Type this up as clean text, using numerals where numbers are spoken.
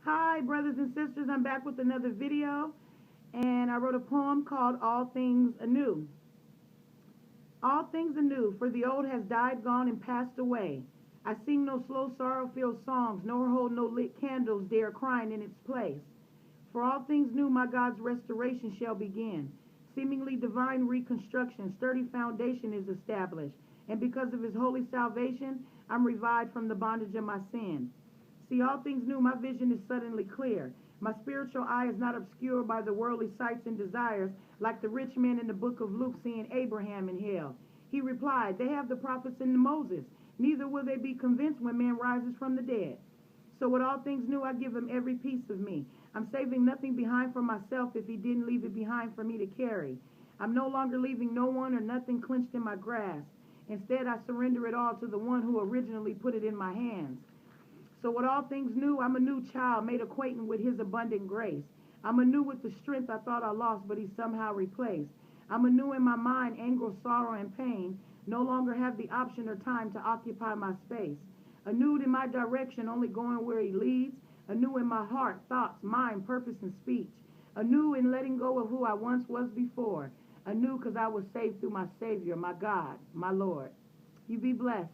Hi, brothers and sisters. I'm back with another video, and I wrote a poem called All Things Anew. All things anew, for the old has died, gone, and passed away. I sing no slow, sorrow-filled songs, nor hold no lit candles, dare crying in its place. For all things new, my God's restoration shall begin. Seemingly divine reconstruction, sturdy foundation is established, and because of his holy salvation, I'm revived from the bondage of my sin. See, all things new, my vision is suddenly clear. My spiritual eye is not obscured by the worldly sights and desires, like the rich man in the book of Luke seeing Abraham in hell. He replied, they have the prophets and Moses. Neither will they be convinced when man rises from the dead. So with all things new, I give him every piece of me. I'm saving nothing behind for myself if he didn't leave it behind for me to carry. I'm no longer leaving no one or nothing clenched in my grasp. Instead, I surrender it all to the one who originally put it in my hands. So with all things new, I'm a new child made acquainted with his abundant grace. I'm anew with the strength I thought I lost, but he somehow replaced. I'm anew in my mind, anger, sorrow, and pain no longer have the option or time to occupy my space. Anew in my direction, only going where he leads. Anew in my heart, thoughts, mind, purpose, and speech. Anew in letting go of who I once was before. Anew because I was saved through my Savior, my God, my Lord. You be blessed.